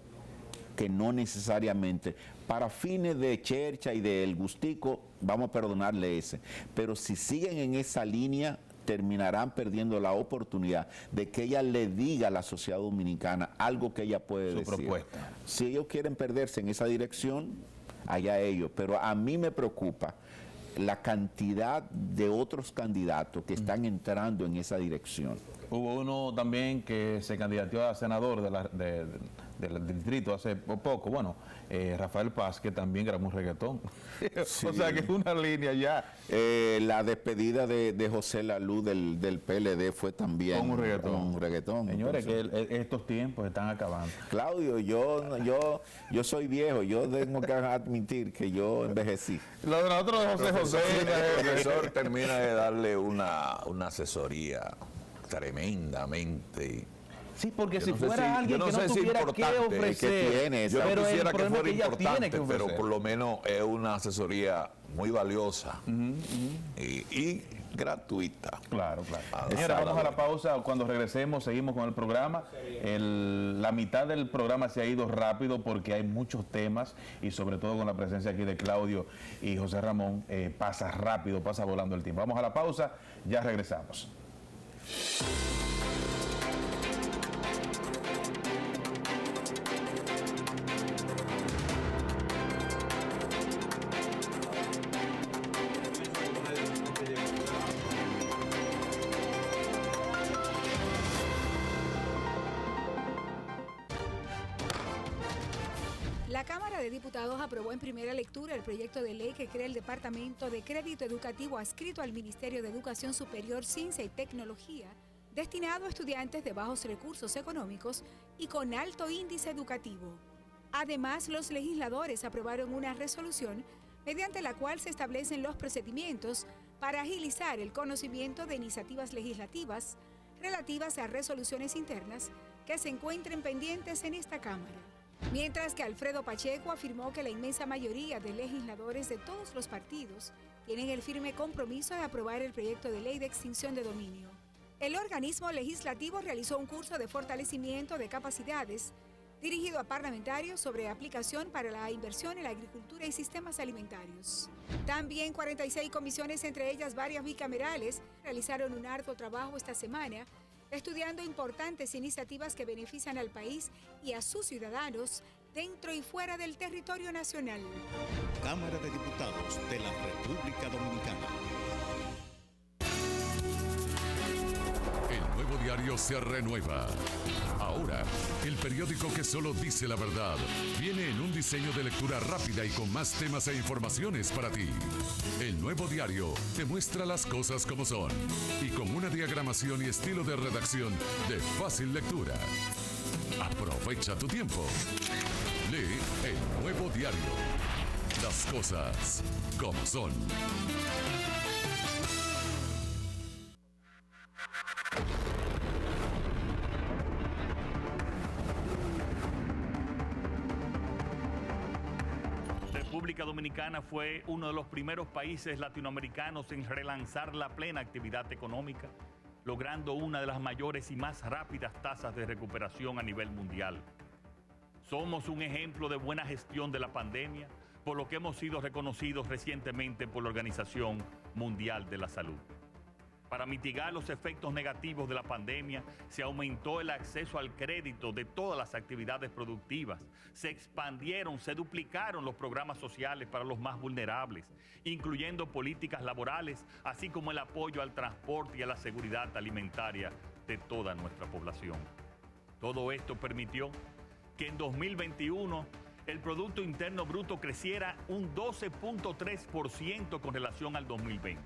que no necesariamente, para fines de Chercha y del Gustico, vamos a perdonarle ese. Pero si siguen en esa línea, terminarán perdiendo la oportunidad de que ella le diga a la sociedad dominicana algo que ella puede Su decir. propuesta. Si ellos quieren perderse en esa dirección, allá ellos. Pero a mí me preocupa la cantidad de otros candidatos que están entrando en esa dirección. Hubo uno también que se candidateó a senador del distrito hace poco, bueno, Rafael Paz, que también grabó un reggaetón. Sí. O sea que es una línea ya. La despedida de José Lalú del PLD fue también Con un reggaetón. Señores, Entonces, que estos tiempos están acabando. Claudio, yo soy viejo, yo tengo que admitir que yo envejecí. Lo de nosotros de José El profesor termina de darle una asesoría tremendamente. Sí, porque Yo si no sé fuera alguien yo que no sé si tuviera que importante, ofrecer, que tiene, yo no pero el quisiera que problema fuera es que ella tiene importante, que pero ofrecer. por lo menos es una asesoría muy valiosa y gratuita. Claro, claro. Ah, Señora, exacto. vamos a la pausa. Cuando regresemos, seguimos con el programa. La mitad del programa se ha ido rápido porque hay muchos temas y sobre todo con la presencia aquí de Claudio y José Ramón, pasa rápido, pasa volando el tiempo. Vamos a la pausa, ya regresamos. La Cámara de Diputados aprobó en primera lectura el proyecto de ley que crea el Departamento de Crédito Educativo adscrito al Ministerio de Educación Superior, Ciencia y Tecnología, destinado a estudiantes de bajos recursos económicos y con alto índice educativo. Además, los legisladores aprobaron una resolución mediante la cual se establecen los procedimientos para agilizar el conocimiento de iniciativas legislativas relativas a resoluciones internas que se encuentren pendientes en esta Cámara. Mientras que Alfredo Pacheco afirmó que la inmensa mayoría de legisladores de todos los partidos tienen el firme compromiso de aprobar el proyecto de ley de extinción de dominio. El organismo legislativo realizó un curso de fortalecimiento de capacidades dirigido a parlamentarios sobre aplicación para la inversión en la agricultura y sistemas alimentarios. También 46 comisiones, entre ellas varias bicamerales, realizaron un arduo trabajo esta semana estudiando importantes iniciativas que benefician al país y a sus ciudadanos dentro y fuera del territorio nacional. Cámara de Diputados de la República Dominicana. El Nuevo Diario se renueva. Ahora, el periódico que solo dice la verdad viene en un diseño de lectura rápida y con más temas e informaciones para ti. El Nuevo Diario te muestra las cosas como son y con una diagramación y estilo de redacción de fácil lectura. Aprovecha tu tiempo. Lee El Nuevo Diario. Las cosas como son. República Dominicana fue uno de los primeros países latinoamericanos en relanzar la plena actividad económica, logrando una de las mayores y más rápidas tasas de recuperación a nivel mundial. Somos un ejemplo de buena gestión de la pandemia, por lo que hemos sido reconocidos recientemente por la Organización Mundial de la Salud. Para mitigar los efectos negativos de la pandemia, se aumentó el acceso al crédito de todas las actividades productivas, se expandieron, se duplicaron los programas sociales para los más vulnerables, incluyendo políticas laborales, así como el apoyo al transporte y a la seguridad alimentaria de toda nuestra población. Todo esto permitió que en 2021 el Producto Interno Bruto creciera un 12.3% con relación al 2020.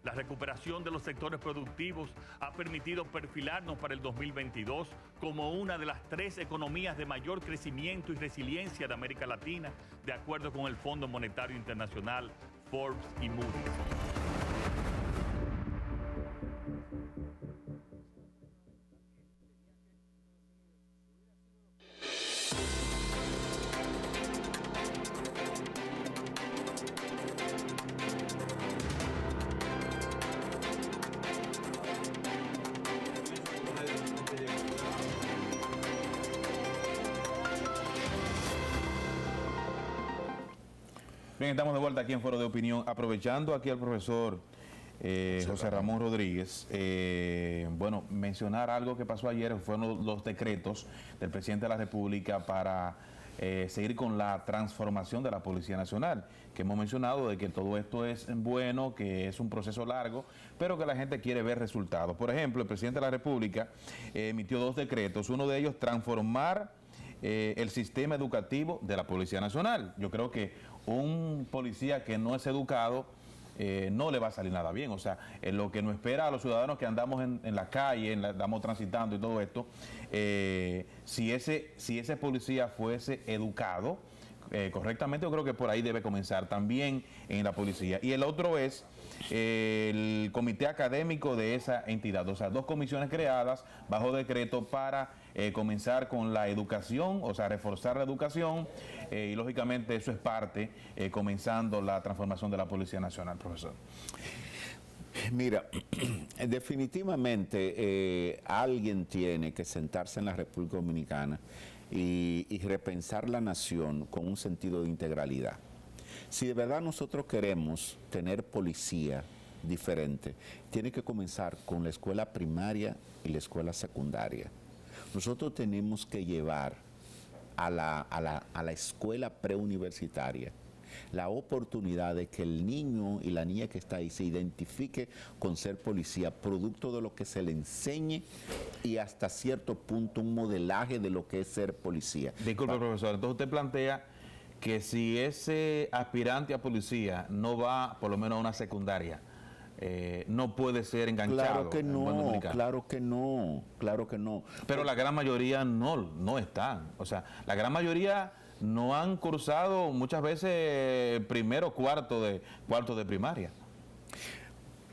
La recuperación de los sectores productivos ha permitido perfilarnos para el 2022 como una de las 3 economías de mayor crecimiento y resiliencia de América Latina, de acuerdo con el Fondo Monetario Internacional, Forbes y Moody's. Bien, estamos de vuelta aquí en Foro de Opinión, aprovechando aquí al profesor José Ramón Rodríguez, bueno, mencionar algo que pasó ayer, fueron los decretos del presidente de la República para seguir con la transformación de la Policía Nacional, que hemos mencionado de que todo esto es bueno, que es un proceso largo, pero que la gente quiere ver resultados. Por ejemplo, el presidente de la República emitió 2 decretos, uno de ellos transformar el sistema educativo de la Policía Nacional. Yo creo que un policía que no es educado no le va a salir nada bien. O sea, lo que nos espera a los ciudadanos que andamos en la calle, andamos transitando y todo esto, si ese policía fuese educado correctamente, yo creo que por ahí debe comenzar también en la policía. Y el otro es el comité académico de esa entidad, o sea, 2 comisiones creadas bajo decreto para comenzar con la educación, o sea, reforzar la educación, y lógicamente eso es parte, comenzando la transformación de la Policía Nacional, profesor. Mira, definitivamente alguien tiene que sentarse en la República Dominicana y repensar la nación con un sentido de integralidad. Si de verdad nosotros queremos tener policía diferente, tiene que comenzar con la escuela primaria y la escuela secundaria. Nosotros tenemos que llevar a la escuela preuniversitaria la oportunidad de que el niño y la niña que está ahí se identifique con ser policía, producto de lo que se le enseñe y hasta cierto punto un modelaje de lo que es ser policía. Disculpe, profesor, entonces usted plantea que si ese aspirante a policía no va por lo menos a una secundaria, no puede ser enganchado. Claro que no, claro que no, claro que no. Pero la gran mayoría no están. O sea, la gran mayoría no han cursado muchas veces primero cuarto de primaria.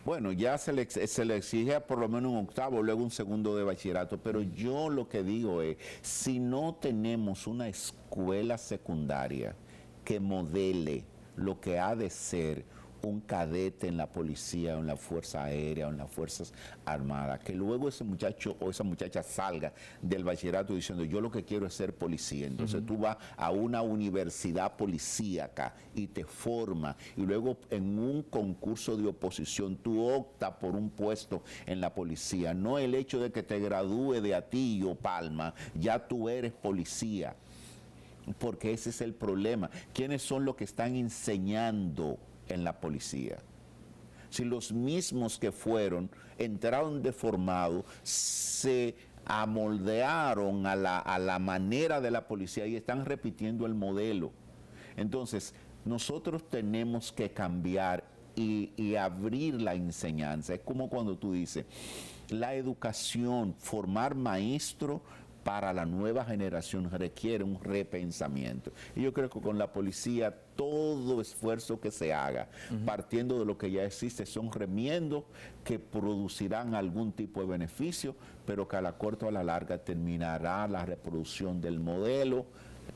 Bueno, ya se le exige por lo menos un octavo, luego un segundo de bachillerato, pero yo lo que digo es, si no tenemos una escuela secundaria que modele lo que ha de ser un cadete en la policía, o en la Fuerza Aérea, o en las Fuerzas Armadas, que luego ese muchacho o esa muchacha salga del bachillerato diciendo yo lo que quiero es ser policía. Entonces tú vas a una universidad policíaca y te forma, y luego en un concurso de oposición tú optas por un puesto en la policía. No el hecho de que te gradúe de Atillo Palma, ya tú eres policía, porque ese es el problema. ¿Quiénes son los que están enseñando en la policía? Si los mismos que entraron deformados, se amoldearon a la manera de la policía y están repitiendo el modelo. Entonces, nosotros tenemos que cambiar y abrir la enseñanza. Es como cuando tú dices, la educación, formar maestro para la nueva generación requiere un repensamiento. Y yo creo que con la policía todo esfuerzo que se haga, partiendo de lo que ya existe, son remiendos que producirán algún tipo de beneficio, pero que a la corta o a la larga terminará la reproducción del modelo,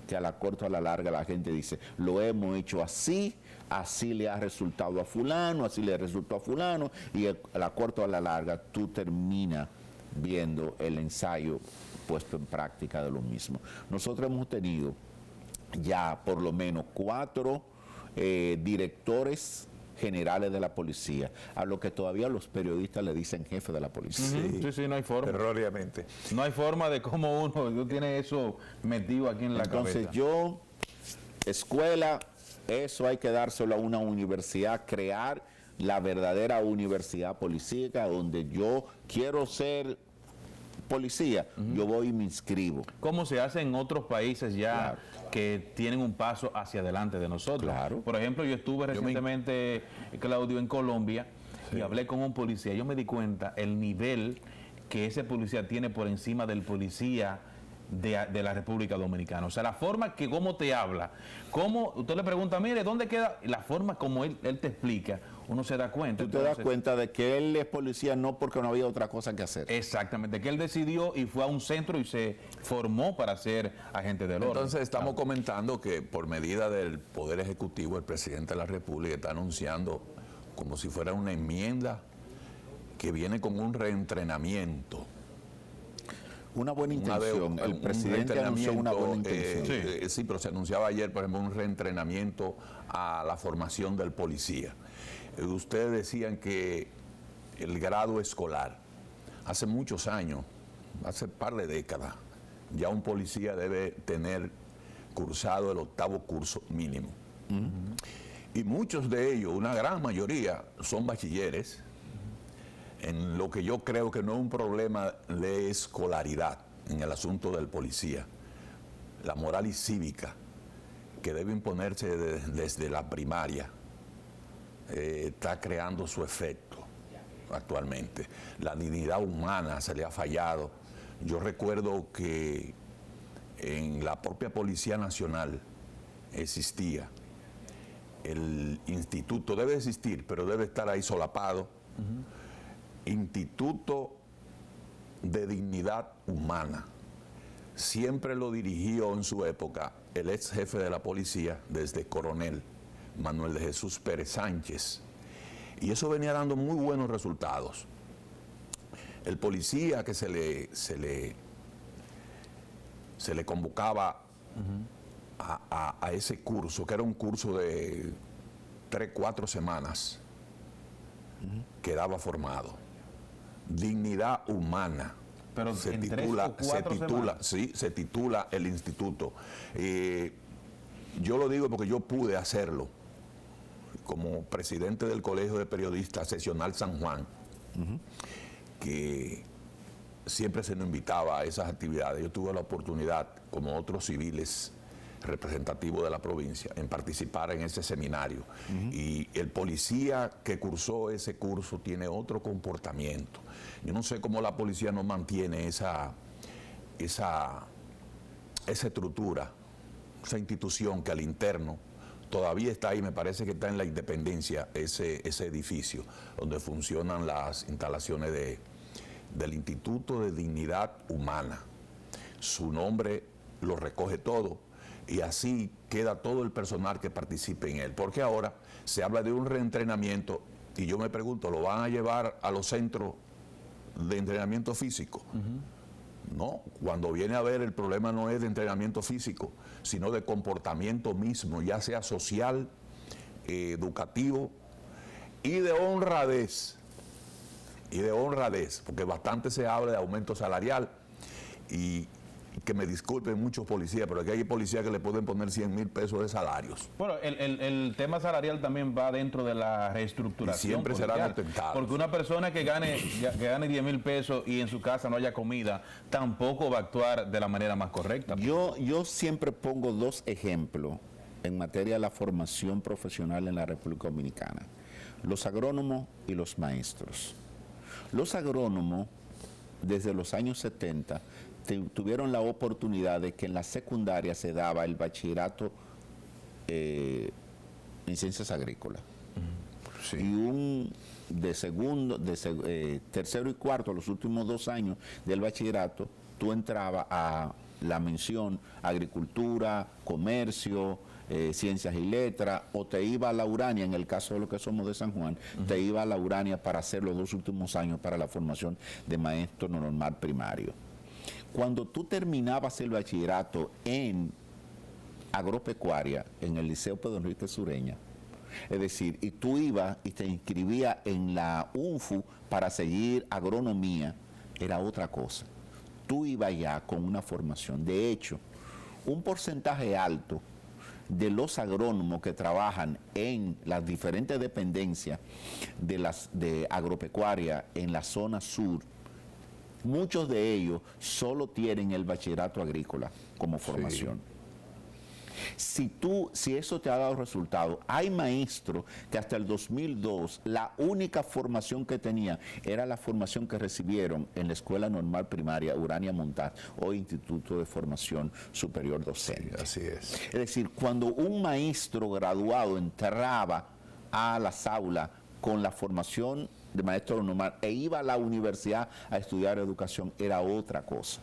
que a la corta o a la larga la gente dice, lo hemos hecho así, así le ha resultado a fulano, así le resultó a fulano, y a la corta o a la larga tú terminas viendo el ensayo puesto en práctica de lo mismo. Nosotros hemos tenido ya por lo menos 4 directores generales de la policía, a lo que todavía los periodistas le dicen jefe de la policía. Sí, no hay forma. Erróneamente. No hay forma de cómo uno tiene eso metido aquí en la cabeza. Entonces escuela, eso hay que dárselo a una universidad, crear la verdadera universidad policíaca, donde yo quiero ser policía, yo voy y me inscribo. Como se hace en otros países ya que tienen un paso hacia adelante de nosotros. Claro. Por ejemplo, yo estuve recientemente, Claudio, en Colombia y hablé con un policía. Yo me di cuenta el nivel que ese policía tiene por encima del policía de la República Dominicana. O sea, la forma que cómo te habla, cómo usted le pregunta, mire, ¿dónde queda? La forma como él te explica, uno se da cuenta. Tú te das cuenta de que él es policía no porque no había otra cosa que hacer. Exactamente, que él decidió y fue a un centro y se formó para ser agente del orden. Entonces estamos comentando que por medida del Poder Ejecutivo, el presidente de la República está anunciando como si fuera una enmienda que viene con un reentrenamiento. Una buena intención. El un presidente anunció una buena intención. Sí, pero se anunciaba ayer, por ejemplo, un reentrenamiento a la formación del policía. Ustedes decían que el grado escolar, hace muchos años, hace un par de décadas, ya un policía debe tener cursado el 8º curso mínimo. Y muchos de ellos, una gran mayoría, son bachilleres, en lo que yo creo que no es un problema de escolaridad en el asunto del policía. La moral y cívica, que debe imponerse desde la primaria, está creando su efecto actualmente. La dignidad humana se le ha fallado. Yo recuerdo que en la propia Policía Nacional existía el instituto, debe existir, pero debe estar ahí solapado, Instituto de Dignidad Humana. Siempre lo dirigió en su época el ex jefe de la policía, desde coronel, Manuel de Jesús Pérez Sánchez. Y eso venía dando muy buenos resultados. El policía que se le convocaba a ese curso, que era un curso de 3-4 semanas, quedaba formado. Dignidad humana. Pero se en titula, 3 o 4 semanas. Sí, se titula el instituto. Yo lo digo porque yo pude hacerlo como presidente del Colegio de Periodistas Seccional San Juan, que siempre se nos invitaba a esas actividades. Yo tuve la oportunidad, como otros civiles representativos de la provincia, en participar en ese seminario. Y el policía que cursó ese curso tiene otro comportamiento. Yo no sé cómo la policía no mantiene esa estructura, esa institución que al interno todavía está ahí. Me parece que está en la Independencia, ese edificio donde funcionan las instalaciones del Instituto de Dignidad Humana. Su nombre lo recoge todo y así queda todo el personal que participe en él. Porque ahora se habla de un reentrenamiento y yo me pregunto, ¿lo van a llevar a los centros de entrenamiento físico? No, cuando viene a ver, el problema no es de entrenamiento físico, sino de comportamiento mismo, ya sea social, educativo y de honradez. Porque bastante se habla de aumento salarial y que me disculpen muchos policías, pero aquí hay policías que le pueden poner 100,000 pesos de salarios. Bueno, el tema salarial también va dentro de la reestructuración. Y siempre será detectado. Porque una persona que gane 10,000 pesos y en su casa no haya comida, tampoco va a actuar de la manera más correcta. Yo siempre pongo 2 ejemplos en materia de la formación profesional en la República Dominicana: los agrónomos y los maestros. Los agrónomos, desde los años 70, tuvieron la oportunidad de que en la secundaria se daba el bachillerato en ciencias agrícolas. Sí. Y un tercero y cuarto, los últimos 2 años del bachillerato, tú entrabas a la mención agricultura, comercio, ciencias y letras, o te iba a la Urania, en el caso de lo que somos de San Juan, te iba a la Urania para hacer los 2 últimos años para la formación de maestro normal primario. Cuando tú terminabas el bachillerato en agropecuaria, en el Liceo Pedro Enrique Sureña, es decir, y tú ibas y te inscribías en la UNFU para seguir agronomía, era otra cosa. Tú ibas ya con una formación. De hecho, un porcentaje alto de los agrónomos que trabajan en las diferentes dependencias de agropecuaria en la zona sur, muchos de ellos solo tienen el bachillerato agrícola como formación. Sí. Si eso te ha dado resultado, hay maestros que hasta el 2002 la única formación que tenían era la formación que recibieron en la Escuela Normal Primaria Urania Montaz o Instituto de Formación Superior Docente. Sí, así es. Es decir, cuando un maestro graduado entraba a las aulas con la formación de maestro normal e iba a la universidad a estudiar educación, era otra cosa.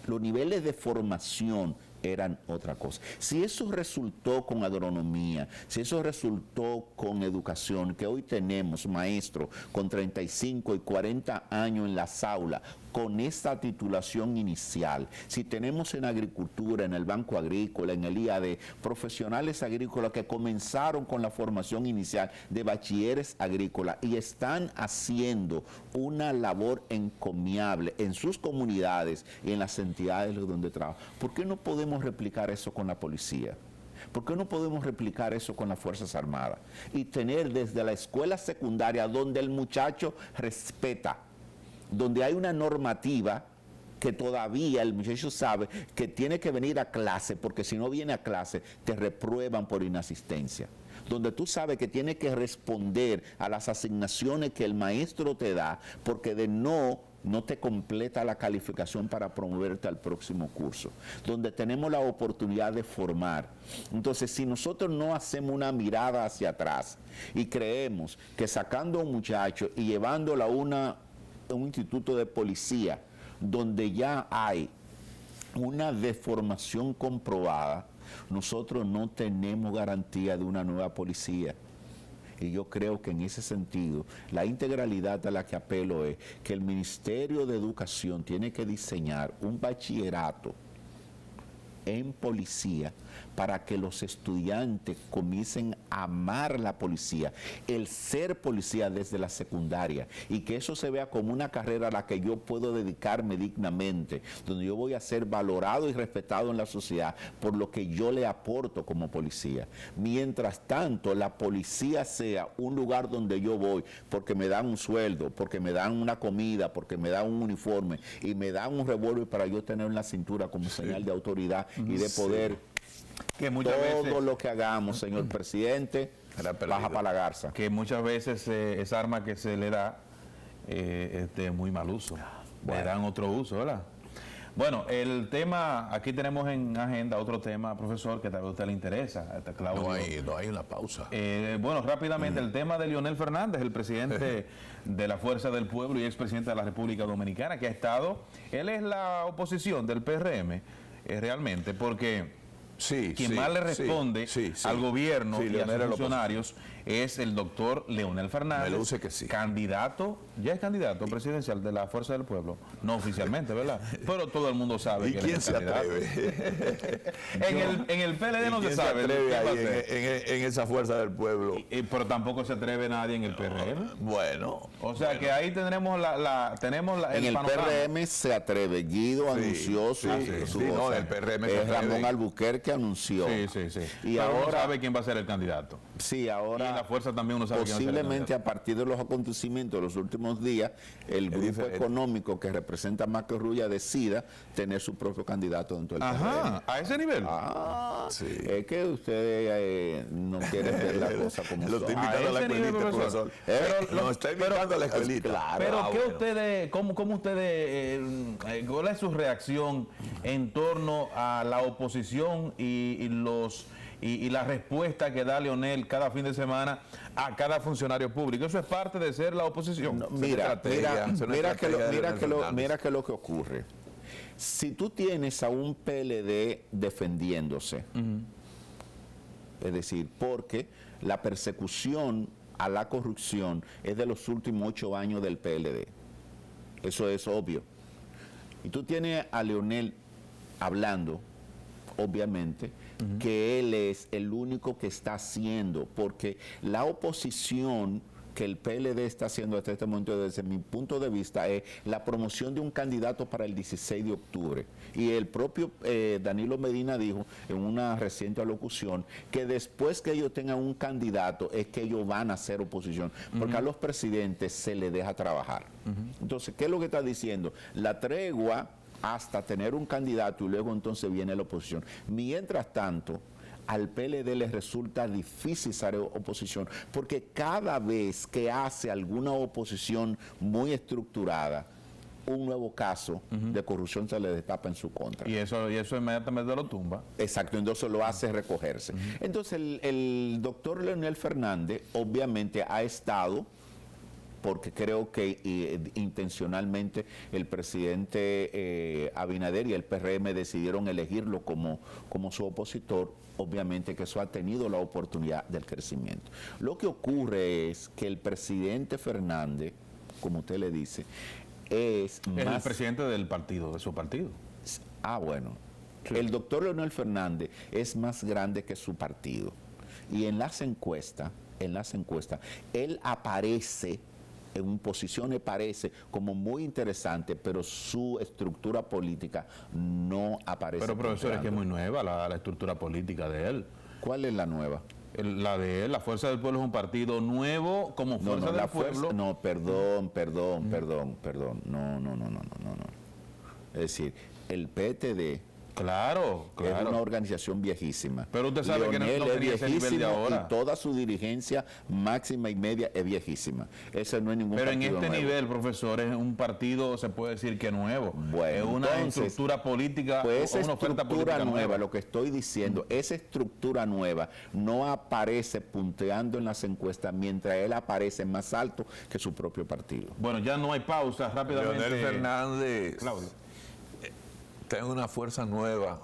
Los niveles de formación eran otra cosa. Si eso resultó con agronomía, si eso resultó con educación, que hoy tenemos maestros con 35 y 40 años en las aulas, con esta titulación inicial, si tenemos en agricultura, en el Banco Agrícola, en el IAD, profesionales agrícolas que comenzaron con la formación inicial de bachilleres agrícolas y están haciendo una labor encomiable en sus comunidades y en las entidades donde trabajan, ¿por qué no podemos replicar eso con la policía? ¿Por qué no podemos replicar eso con las Fuerzas Armadas? Y tener desde la escuela secundaria, donde el muchacho respeta, donde hay una normativa que todavía el muchacho sabe que tiene que venir a clase, porque si no viene a clase te reprueban por inasistencia. Donde tú sabes que tienes que responder a las asignaciones que el maestro te da, porque de no te completa la calificación para promoverte al próximo curso, donde tenemos la oportunidad de formar. Entonces, si nosotros no hacemos una mirada hacia atrás y creemos que sacando a un muchacho y llevándolo a un instituto de policía, donde ya hay una deformación comprobada, nosotros no tenemos garantía de una nueva policía. Y yo creo que en ese sentido, la integralidad a la que apelo es que el Ministerio de Educación tiene que diseñar un bachillerato en policía para que los estudiantes comiencen a amar la policía, el ser policía desde la secundaria, y que eso se vea como una carrera a la que yo puedo dedicarme dignamente, donde yo voy a ser valorado y respetado en la sociedad por lo que yo le aporto como policía. Mientras tanto, la policía sea un lugar donde yo voy porque me dan un sueldo, porque me dan una comida, porque me dan un uniforme y me dan un revólver para yo tener en la cintura como señal de autoridad y de poder. Que muchas todo veces, lo que hagamos, señor presidente, baja para la garza. que muchas veces esa arma que se le da es muy mal uso. Le dan otro uso, ¿verdad? Bueno, el tema, aquí tenemos en agenda otro tema, profesor, que tal vez a usted le interesa. Claudio. No hay una pausa. Bueno, rápidamente, el tema de Leonel Fernández, el presidente de la Fuerza del Pueblo y expresidente de la República Dominicana, que ha estado, él es la oposición del PRM, realmente, porque quien más le responde al gobierno y a sus funcionarios es el doctor Leonel Fernández, me luce que sí. Candidato, ya es candidato presidencial de la Fuerza del Pueblo, no oficialmente, ¿verdad? Pero todo el mundo sabe. ¿Y que quién es se candidato. atreve? En el PLD no se sabe. En esa Fuerza del Pueblo. Pero tampoco se atreve nadie en el PRM. Bueno. O sea que ahí tendremos en el PRM se atreve. Guido anunció su no, el PRM Ramón Albuquerque anunció. Sí. Y pero ahora no sabe quién va a ser el candidato. Sí, ahora. Y en la Fuerza también uno sabe quién va a ser el posiblemente candidato. a partir de los acontecimientos de los últimos días, el grupo diferente. económico que representa a Marco Rulla decida tener su propio candidato dentro del PRM. Ajá, a ese nivel. Es que ustedes no quieren ver la cosa como Lo son. estoy invitando a la ese nivel, escuelita, profesor. profesor. Nos está invitando a la escuelita. Claro. Pero ¿qué ustedes, cómo ustedes, cuál es su reacción en torno a la oposición y la respuesta que da Leonel cada fin de semana a cada funcionario público? Eso es parte de ser la oposición. No, mira que lo que ocurre. Si tú tienes a un PLD defendiéndose, es decir, porque la persecución a la corrupción es de los últimos 8 años del PLD. Eso es obvio. Y tú tienes a Leonel hablando, obviamente, que él es el único que está haciendo, porque la oposición que el PLD está haciendo hasta este momento, desde mi punto de vista, es la promoción de un candidato para el 16 de octubre. Y el propio Danilo Medina dijo en una reciente alocución que después que ellos tengan un candidato es que ellos van a hacer oposición, porque a los presidentes se les deja trabajar. Entonces, ¿qué es lo que está diciendo? La tregua hasta tener un candidato y luego entonces viene la oposición. Mientras tanto, al PLD les resulta difícil ser oposición, porque cada vez que hace alguna oposición muy estructurada, un nuevo caso de corrupción se le destapa en su contra. Y eso inmediatamente lo tumba. Exacto, entonces lo hace recogerse. Entonces el doctor Leonel Fernández obviamente ha estado, porque creo que intencionalmente el presidente Abinader y el PRM decidieron elegirlo como su opositor, obviamente que eso ha tenido la oportunidad del crecimiento. Lo que ocurre es que el presidente Fernández, como usted le dice, es Es el más... presidente del partido, de su partido. Ah, bueno. El doctor Leonel Fernández es más grande que su partido. Y en las encuestas, él aparece, en posiciones parece como muy interesante, pero su estructura política no aparece. Pero profesor, es que es punteando. muy nueva la estructura política de él. ¿Cuál es la nueva? La de él, la Fuerza del Pueblo es un partido nuevo como Fuerza del Pueblo. No, perdón. No. Es decir, el PTD Claro, es una claro. organización viejísima. Pero usted sabe que no Leonel es tenía ese nivel de viejísimo ahora. y toda su dirigencia máxima y media es viejísima. Ese no es ningún Pero en partido este nuevo. nivel, profesor, es un partido, se puede decir que nuevo. Bueno, es una entonces, estructura política, Pues o esa una oferta estructura política nueva, lo que estoy diciendo, esa estructura nueva no aparece punteando en las encuestas mientras él aparece más alto que su propio partido. Bueno, ya no hay pausa, rápidamente. Leonel Fernández Claudio. tiene una fuerza nueva,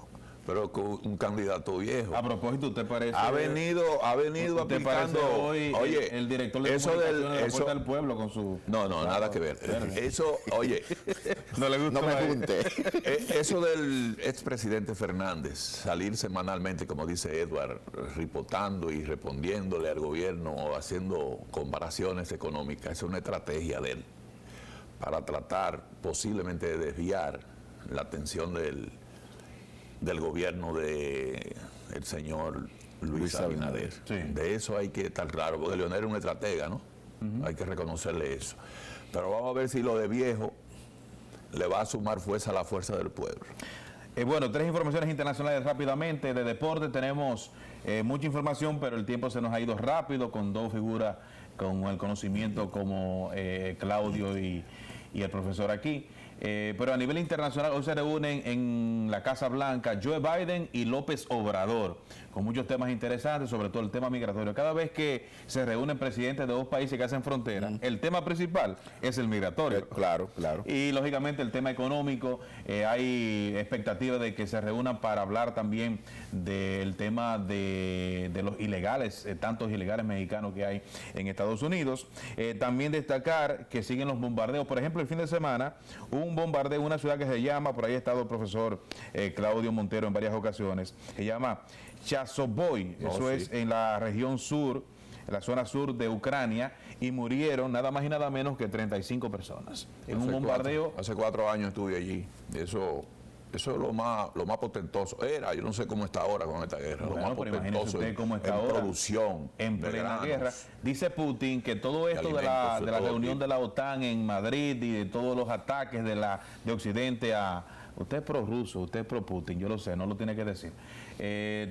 pero con un candidato viejo. A propósito, ¿usted parece? Ha venido ¿Usted parece aplicando. hoy Oye, el director de eso comunicaciones de la eso, Fuerza del Pueblo con su... no, Claro, nada que ver. espérate. Eso, oye, No le gusta. No me junte. eso del expresidente Fernández, salir semanalmente, como dice Edward, ripotando y respondiéndole al gobierno o haciendo comparaciones económicas, es una estrategia de él para tratar posiblemente de desviar la atención del gobierno de el señor Luis Abinader. Sí. De eso hay que estar claro, porque Leonel es un estratega, ¿no? Hay que reconocerle eso. Pero vamos a ver si lo de viejo le va a sumar fuerza a la fuerza del pueblo. Bueno, 3 informaciones internacionales rápidamente. De deporte tenemos mucha información, pero el tiempo se nos ha ido rápido con 2 figuras con el conocimiento como Claudio y el profesor aquí. Pero a nivel internacional hoy se reúnen en la Casa Blanca Joe Biden y López Obrador, con muchos temas interesantes, sobre todo el tema migratorio. Cada vez que se reúnen presidentes de 2 países que hacen frontera, el tema principal es el migratorio. Claro. Y lógicamente el tema económico, hay expectativa de que se reúnan para hablar también del tema de los ilegales, tantos ilegales mexicanos que hay en Estados Unidos. También destacar que siguen los bombardeos. Por ejemplo, el fin de semana hubo un bombardeo en una ciudad que se llama, por ahí ha estado el profesor Claudio Montero en varias ocasiones, se llama Chasovoy, es en la región sur, en la zona sur de Ucrania, y murieron nada más y nada menos que 35 personas en un bombardeo. Hace 4 años estuve allí. Eso es lo más potentoso. Yo no sé cómo está ahora con esta guerra. Bueno, lo más pero imagínese potentoso usted cómo está en ahora, producción. en de plena granos. guerra. Dice Putin que todo esto de la alimentos, de todo reunión tipo. de la OTAN en Madrid y de todos los ataques de Occidente a... Usted es pro-ruso, usted es pro-Putin, yo lo sé, no lo tiene que decir.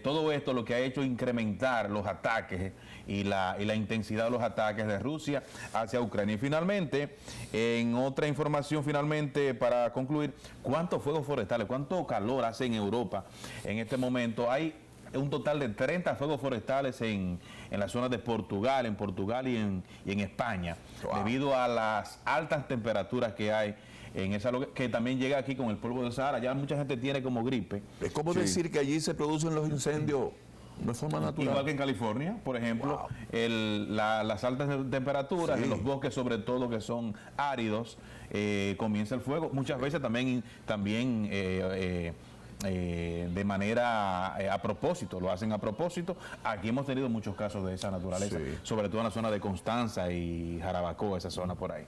Todo esto lo que ha hecho incrementar los ataques y la intensidad de los ataques de Rusia hacia Ucrania. Y finalmente, en otra información, finalmente, para concluir, ¿cuántos fuegos forestales, cuánto calor hace en Europa en este momento? Hay un total de 30 fuegos forestales en las zonas de Portugal, y en España, debido a las altas temperaturas que hay en esa que también llega aquí con el polvo del Sahara. Ya mucha gente tiene como gripe. Es como decir que allí se producen los incendios de forma natural. Igual que en California, por ejemplo, las altas temperaturas en los bosques, sobre todo que son áridos, comienza el fuego. Muchas veces también de manera a propósito, lo hacen a propósito. Aquí hemos tenido muchos casos de esa naturaleza, sobre todo en la zona de Constanza y Jarabacoa, esa zona por ahí.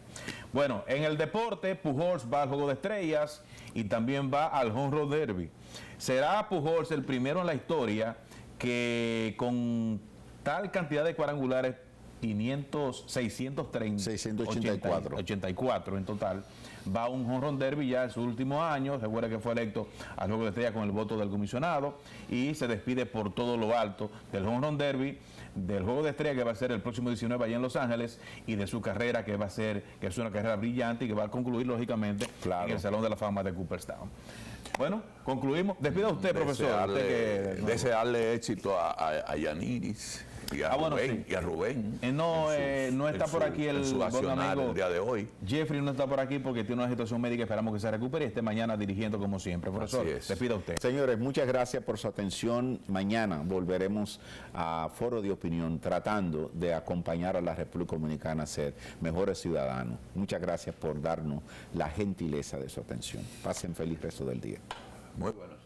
Bueno, en el deporte, Pujols va al Juego de Estrellas y también va al Home Run Derby. Será Pujols el primero en la historia que con tal cantidad de cuadrangulares, 684 en total, va a un home run derby ya en su último año. Recuerda que fue electo al Juego de Estrellas con el voto del comisionado y se despide por todo lo alto del home run derby, del Juego de Estrellas que va a ser el próximo 19 allá en Los Ángeles, y de su carrera que es una carrera brillante y que va a concluir lógicamente en el Salón de la Fama de Cooperstown. Bueno, concluimos. Despida usted, profesor. Desearle éxito a Yaniris y a bueno, Rubén, sí. y a Rubén. No está por aquí en su buen accionar amigo el día de hoy. Jeffrey no está por aquí porque tiene una situación médica, esperamos que se recupere y esté mañana dirigiendo como siempre. Profesor, Así es. te pido a usted. Señores, muchas gracias por su atención. Mañana volveremos a Foro de Opinión tratando de acompañar a la República Dominicana a ser mejores ciudadanos. Muchas gracias por darnos la gentileza de su atención. Pasen feliz resto del día. Muy bueno.